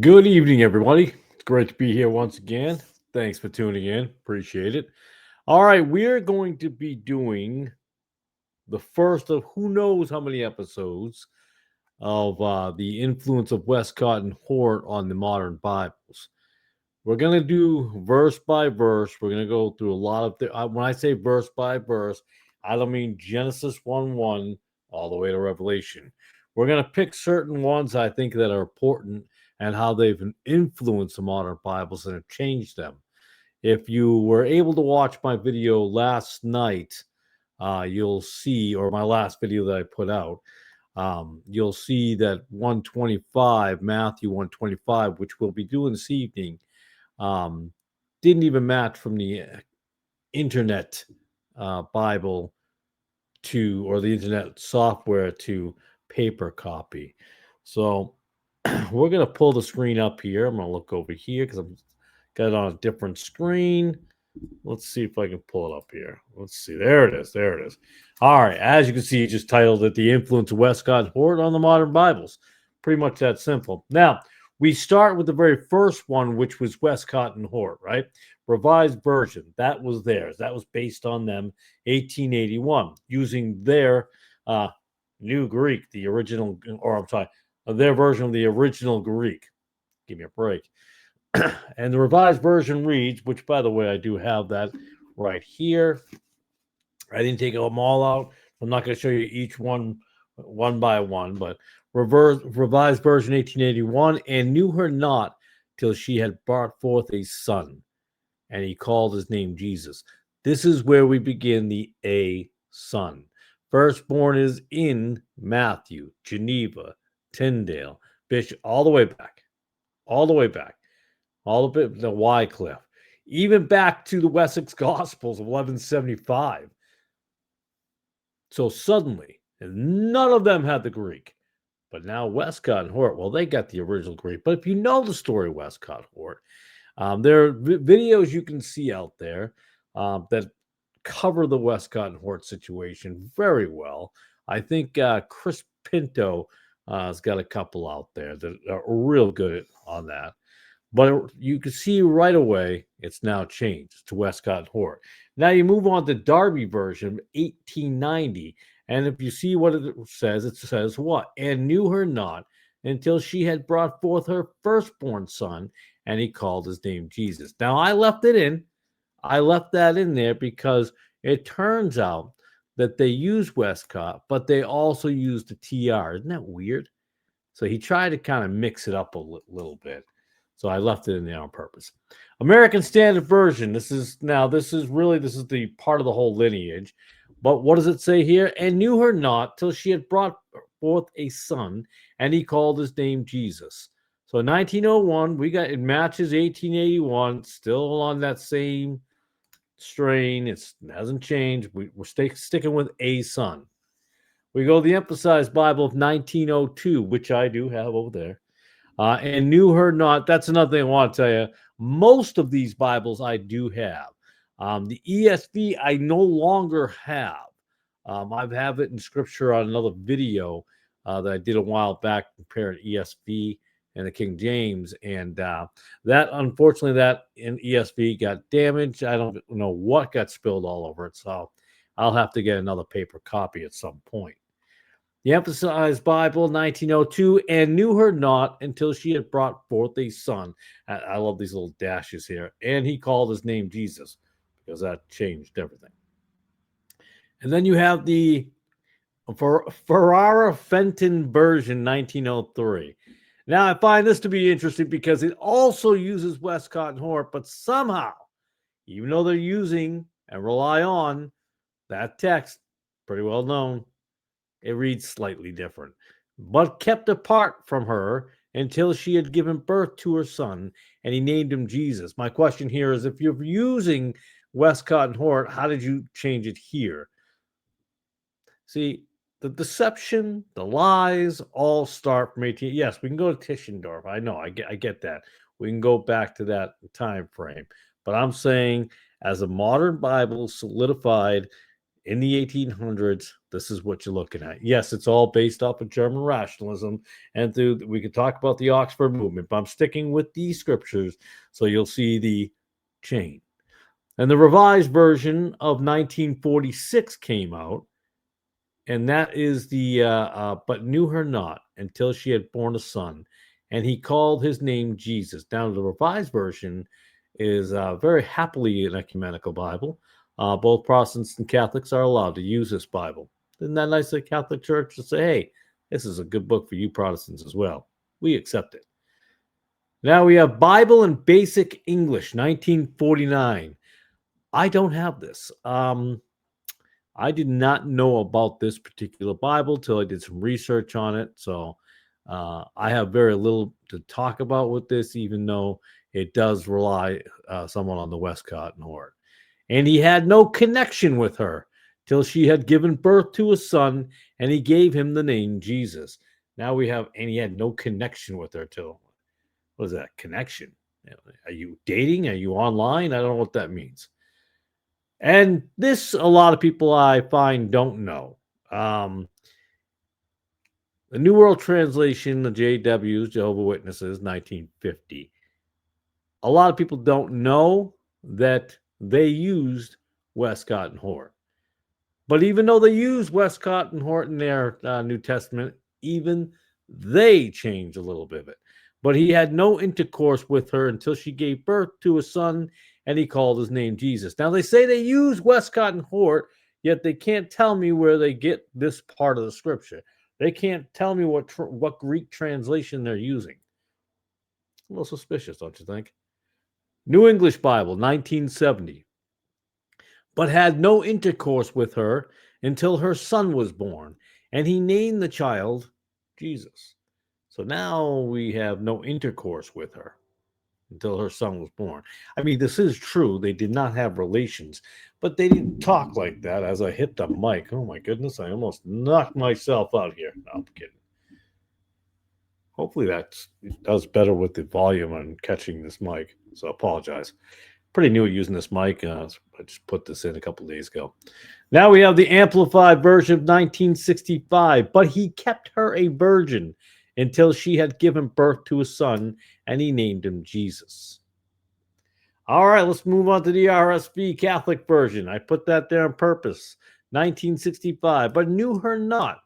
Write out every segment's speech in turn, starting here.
Good evening, everybody. It's great to be here once again. Thanks for tuning in. Appreciate it. All right, we're going to be doing the first of who knows how many episodes of the influence of Westcott and Hort on the modern Bibles. We're going to do verse by verse. We're going to go through a lot of when I say verse by verse, I don't mean Genesis 1:1 all the way to Revelation. We're going to pick certain ones I think that are important and how they've influenced the modern Bibles and have changed them. If you were able to watch my video last night, you'll see, or my last video that I put out, you'll see that 125, Matthew 125, which we'll be doing this evening, didn't even match from the internet Bible or the internet software to paper copy. So we're going to pull the screen up here. I'm going to look over here because I've got it on a different screen. Let's see if I can pull it up here. Let's see. There it is. There it is. All right. As you can see, it just titled it The Influence of Westcott Hort on the Modern Bibles. Pretty much that simple. Now, we start with the very first one, which was Westcott and Hort, right? Revised version. That was theirs. That was based on them, 1881, using their New Greek, the original, or I'm sorry, their version of the original Greek. Give me a break. And the revised version reads, which, by the way, I do have that right here. I didn't take them all out. I'm not going to show you each one by one, but revised version 1881, and knew her not till she had brought forth a son, and he called his name Jesus. This is where we begin the A son. Firstborn is in Matthew, Geneva, Tyndale, Bishop, all the way back, all the bit to Wycliffe, even back to the Wessex Gospels of 1175. So suddenly, none of them had the Greek. But now Westcott and Hort, well, they got the original Greek. But if you know the story of Westcott Hort, there are videos you can see out there that cover the Westcott and Hort situation very well. I think Chris Pinto has got a couple out there that are real good on that. But you can see right away it's now changed to Westcott and Hort. Now you move on to Darby version, 1890. And if you see what it says what? And knew her not until she had brought forth her firstborn son, and he called his name Jesus. Now I left it in. I left that in there because it turns out that they use Westcott, but they also use the TR. Isn't that weird? So he tried to kind of mix it up a little bit. So I left it in there on purpose. American Standard Version. This is the part of the whole lineage. But what does it say here? And knew her not till she had brought forth a son, and he called his name Jesus. So 1901, it matches 1881, still on that same strain. It hasn't changed. We're sticking with a son. We go to the Emphasized Bible of 1902, which I do have over there. And knew her not. That's another thing I want to tell you. Most of these Bibles I do have. The ESV I no longer have. I have it in Scripture on another video that I did a while back comparing ESV and the King James, and that unfortunately that in ESV got damaged. I don't know what got spilled all over it, so I'll have to get another paper copy at some point. The Emphasized Bible, 1902, and knew her not until she had brought forth a son. I love these little dashes here. And he called his name Jesus, because that changed everything. And then you have the Ferrara Fenton version, 1903. Now, I find this to be interesting because it also uses Westcott and Hort, but somehow, even though they're using and rely on that text, pretty well known, it reads slightly different, but kept apart from her until she had given birth to her son, and he named him Jesus. My question here is, if you're using Westcott and Hort, how did you change it here? See, the deception, the lies, all start from 18. Yes, we can go to Tischendorf. I know, I get that. We can go back to that time frame. But I'm saying, as a modern Bible solidified in the 1800s, this is what you're looking at. Yes, it's all based off of German rationalism, and we could talk about the Oxford movement, but I'm sticking with these scriptures, so you'll see the chain. And the revised version of 1946 came out, and that is the but knew her not until she had borne a son, and he called his name Jesus. Now the revised version is very happily an ecumenical Bible. Both Protestants and Catholics are allowed to use this Bible. Isn't that nice of the Catholic Church to say, hey, this is a good book for you Protestants as well? We accept it. Now we have Bible in Basic English, 1949. I don't have this. I did not know about this particular Bible till I did some research on it. So I have very little to talk about with this, even though it does rely somewhat on the Westcott Hort. And he had no connection with her till she had given birth to a son, and he gave him the name Jesus. Now we have, and he had no connection with her till, what is that, connection? Are you dating? Are you online? I don't know what that means. And this, a lot of people I find don't know. The New World Translation, the JWs, Jehovah Witnesses, 1950. A lot of people don't know that they used Westcott and Hort. But even though they used Westcott and Hort in their New Testament, even they changed a little bit of it. But he had no intercourse with her until she gave birth to a son, and he called his name Jesus. Now, they say they use Westcott and Hort, yet they can't tell me where they get this part of the scripture. They can't tell me what Greek translation they're using. A little suspicious, don't you think? New English Bible, 1970. But had no intercourse with her until her son was born, and he named the child Jesus. So now we have no intercourse with her until her son was born. I mean, this is true. They did not have relations, but they didn't talk like that as I hit the mic. Oh my goodness, I almost knocked myself out here. No, I'm kidding. Hopefully that does better with the volume on catching this mic. So I apologize. Pretty new at using this mic. I just put this in a couple days ago. Now we have the amplified version of 1965. But he kept her a virgin until she had given birth to a son, and he named him Jesus. All right, let's move on to the RSV Catholic version. I put that there on purpose. 1965. But knew her not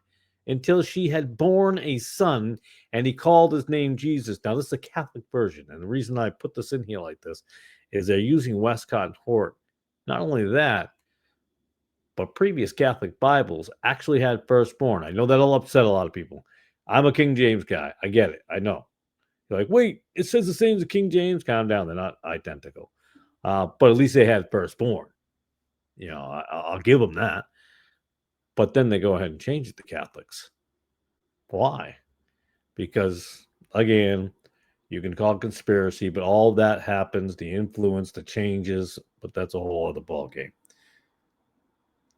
until she had borne a son, and he called his name Jesus. Now, this is a Catholic version, and the reason I put this in here like this is they're using Westcott and Hort. Not only that, but previous Catholic Bibles actually had firstborn. I know that'll upset a lot of people. I'm a King James guy. I get it. I know. You're like, wait, it says the same as the King James? Calm down. They're not identical. But at least they had firstborn. You know, I'll give them that. But then they go ahead and change it to Catholics. Why? Because, again, you can call it conspiracy, but all that happens, the influence, the changes, but that's a whole other ballgame.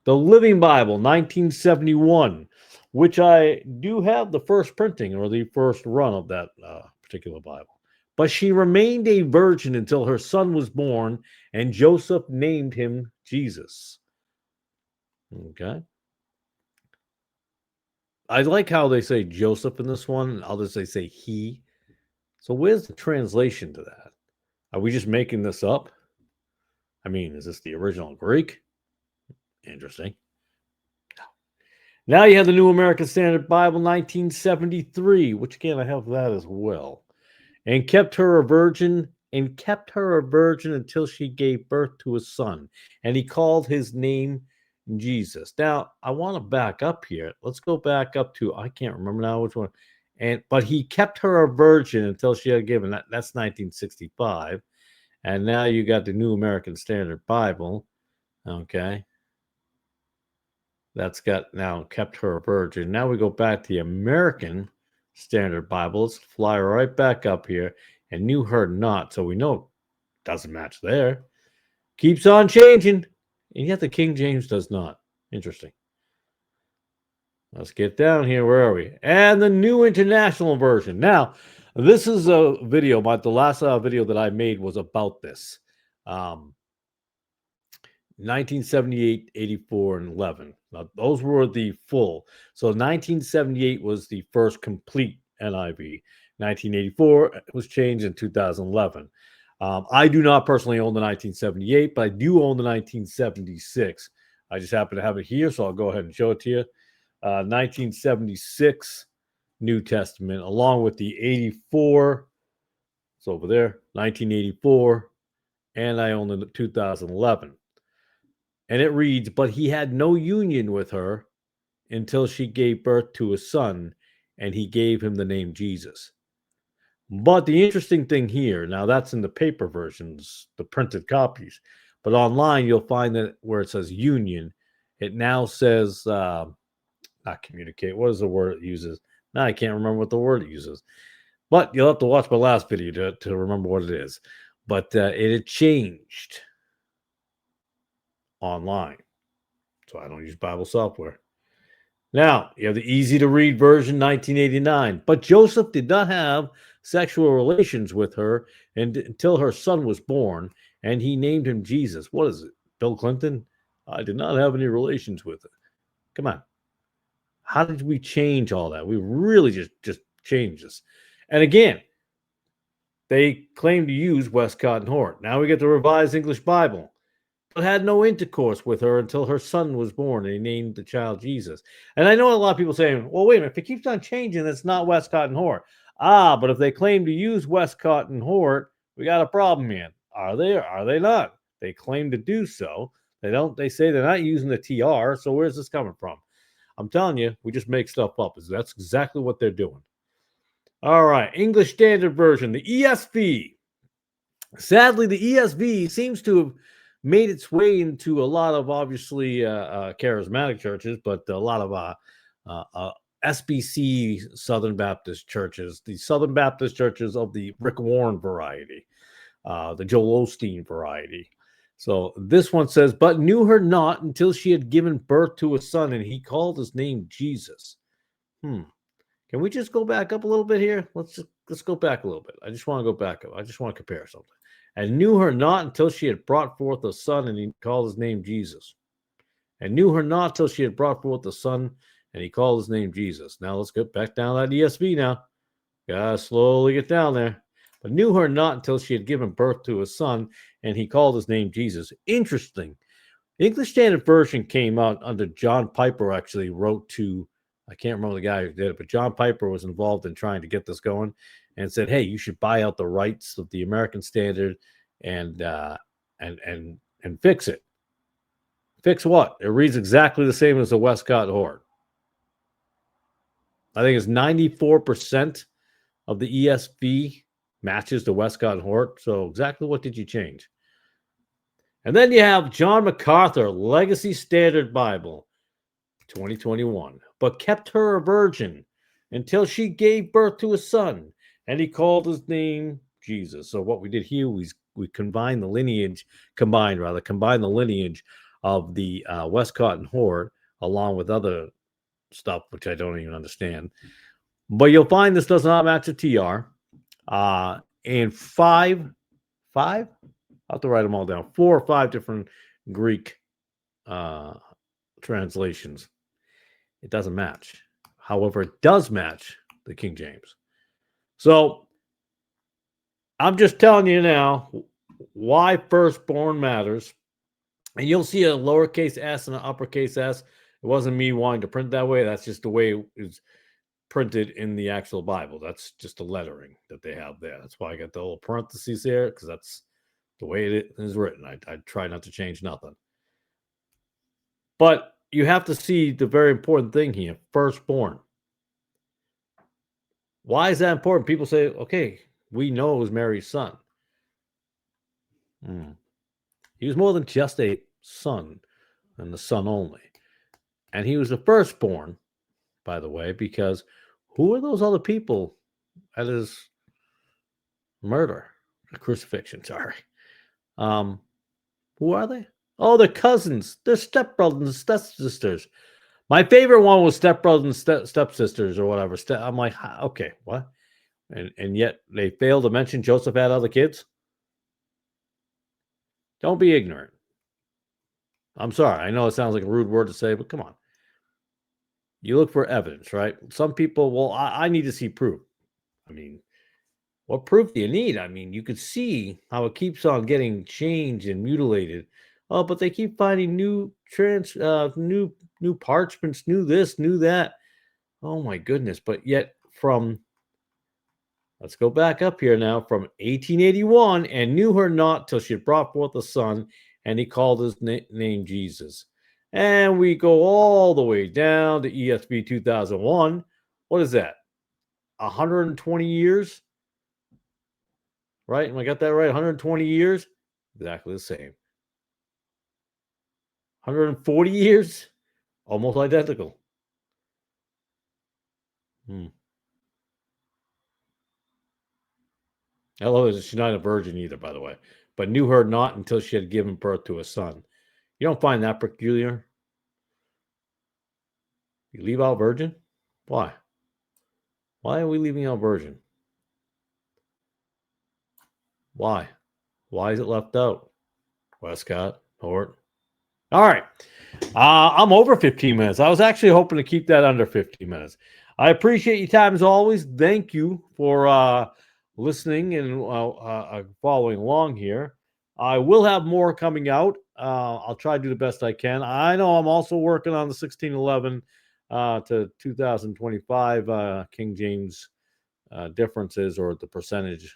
The Living Bible, 1971, which I do have the first printing or the first run of that particular Bible. But she remained a virgin until her son was born, and Joseph named him Jesus. Okay. I like how they say Joseph in this one, and others they say he. So where's the translation to that? Are we just making this up? I mean, is this the original Greek? Interesting. Now you have the New American Standard Bible, 1973, which again, I have that as well. And kept her a virgin until she gave birth to a son. And he called his name Jesus. Now, I want to back up here. Let's go back up to, I can't remember now which one. But he kept her a virgin until she had given, that's 1965. And now you got the New American Standard Bible. Okay. That's got now kept her a virgin. Now we go back to the American Standard Bible. Let's fly right back up here and knew her not. So we know it doesn't match there. Keeps on changing. And yet the King James does not. Interesting. Let's get down here. Where are we? And the New International Version. Now, this is a video. The last video that I made was about this. 1978, 84, and 11. Now, those were the full. So 1978 was the first complete NIV. 1984 was changed in 2011. I do not personally own the 1978, but I do own the 1976. I just happen to have it here, so I'll go ahead and show it to you. 1976 New Testament, along with the 84. It's over there, 1984, and I own the 2011. And it reads, but he had no union with her until she gave birth to a son, and he gave him the name Jesus. But the interesting thing here, now that's in the paper versions, the printed copies, but online you'll find that where it says union, it now says, not communicate. What is the word it uses? Now I can't remember what the word it uses. But you'll have to watch my last video to remember what it is. But it had changed online. So I don't use Bible software. Now, you have the easy to read version 1989. But Joseph did not have sexual relations with her until her son was born, and he named him Jesus. What is it? Bill Clinton? I did not have any relations with her. Come on. How did we change all that? We really just changed this. And again, they claim to use Westcott and Hort. Now we get the Revised English Bible. But had no intercourse with her until her son was born, and he named the child Jesus. And I know a lot of people saying, well, wait a minute, if it keeps on changing, it's not Westcott and Hort. But if they claim to use Westcott and Hort, we got a problem here. Are they or are they not? They claim to do so. They say they're not using the TR, so where's this coming from? I'm telling you, we just make stuff up. That's exactly what they're doing. All right, English Standard Version, the ESV. Sadly, the ESV seems to have made its way into a lot of obviously charismatic churches, but a lot of SBC Southern Baptist churches, the Southern Baptist churches of the Rick Warren variety, the Joel Osteen variety. So this one says, but knew her not until she had given birth to a son, and he called his name Jesus. Can we just go back up a little bit here? Let's go back a little bit. I just want to go back up. I just want to compare something. And knew her not until she had brought forth a son, and he called his name Jesus. And knew her not till she had brought forth a son, and he called his name Jesus. Now let's get back down that ESV now. Gotta slowly get down there. But knew her not until she had given birth to a son, and he called his name Jesus. Interesting. English Standard Version came out under John Piper, actually wrote to, I can't remember the guy who did it, but John Piper was involved in trying to get this going and said, hey, you should buy out the rights of the American Standard and fix it. Fix what? It reads exactly the same as the Westcott Hort. I think it's 94% of the ESV matches the Westcott Hort. So exactly what did you change? And then you have John MacArthur, Legacy Standard Bible, 2021. But kept her a virgin until she gave birth to a son, and he called his name Jesus. So what we did here, we combined the lineage of the Westcott and Hort along with other stuff, which I don't even understand. But you'll find this does not match a TR. And five, I'll have to write them all down. 4 or 5 different Greek translations. It doesn't match. However, it does match the King James. So I'm just telling you now why firstborn matters. And you'll see a lowercase s and an uppercase s. It wasn't me wanting to print that way. That's just the way it's printed in the actual Bible. That's just the lettering that they have there. That's why I got the little parentheses there, because that's the way it is written. I try not to change nothing. But you have to see the very important thing here, firstborn. Why is that important? People say, okay, we know it was Mary's son. He was more than just a son and the son only. And he was the firstborn, by the way, because who are those other people at his murder? Crucifixion, sorry. Who are they? Oh, they're cousins. They're stepbrothers and stepsisters. My favorite one was stepbrothers and stepsisters or whatever. I'm like, okay, what? And yet they failed to mention Joseph had other kids? Don't be ignorant. I'm sorry. I know it sounds like a rude word to say, but come on. You look for evidence, right? Some people, well, I need to see proof. I mean, what proof do you need? I mean, you could see how it keeps on getting changed and mutilated. Oh, but they keep finding new parchments, new this, new that. Oh my goodness! But yet, let's go back up here now from 1881, and knew her not till she had brought forth a son, and he called his name Jesus. And we go all the way down to ESV 2001. What is that? 120 years, right? Am I got that right? 120 years? Exactly the same. 140 years? Almost identical. Hmm. I love it. She's not a virgin either, by the way, but knew her not until she had given birth to a son. You don't find that peculiar? You leave out virgin? Why? Why are we leaving out virgin? Why? Why is it left out? Westcott Hort. All right. I'm over 15 minutes. I was actually hoping to keep that under 15 minutes. I appreciate your time as always. Thank you for listening and following along here. I will have more coming out. I'll try to do the best I can. I know I'm also working on the 1611 to 2025 King James differences, or the percentage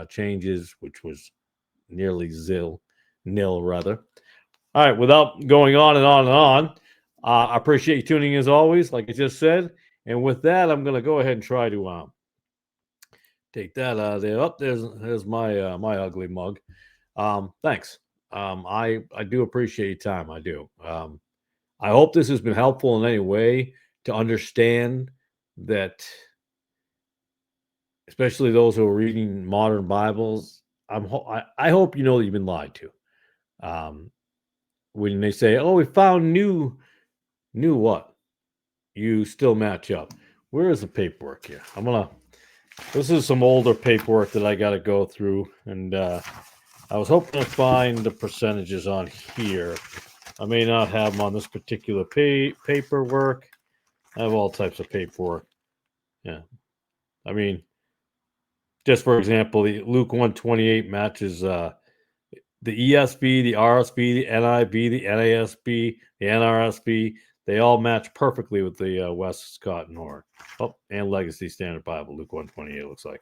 changes, which was nearly nil rather. All right, without going on and on and on, I appreciate you tuning in as always, like I just said. And with that, I'm going to go ahead and try to take that out of there. Oh, there's my my ugly mug. Thanks. I do appreciate your time. I do. I hope this has been helpful in any way to understand that, especially those who are reading modern Bibles. I hope you know that you've been lied to. When they say, "Oh, we found new what?" You still match up. Where is the paperwork here? This is some older paperwork that I got to go through, and I was hoping to find the percentages on here. I may not have them on this particular paperwork. I have all types of paperwork. Yeah, I mean, just for example, the Luke 128 matches the ESV, the RSV, the NIV, the NASB, the NRSV. They all match perfectly with the Westcott Hort. Oh, and Legacy Standard Bible, Luke 128 looks like.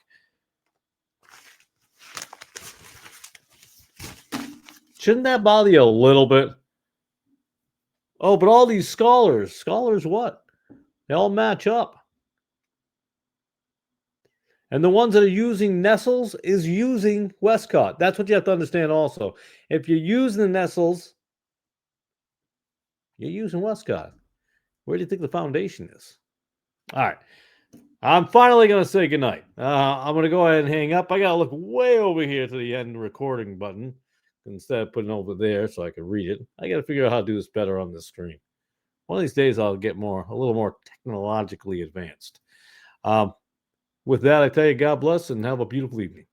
Shouldn't that bother you a little bit? Oh, but all these scholars what? They all match up. And the ones that are using Nestles is using Westcott. That's what you have to understand also. If you're using the Nestles, you're using Westcott. Where do you think the foundation is? All right. I'm finally going to say goodnight. I'm going to go ahead and hang up. I got to look way over here to the end recording button instead of putting it over there so I can read it. I got to figure out how to do this better on the screen. One of these days, I'll get a little more technologically advanced. With that, I tell you, God bless and have a beautiful evening.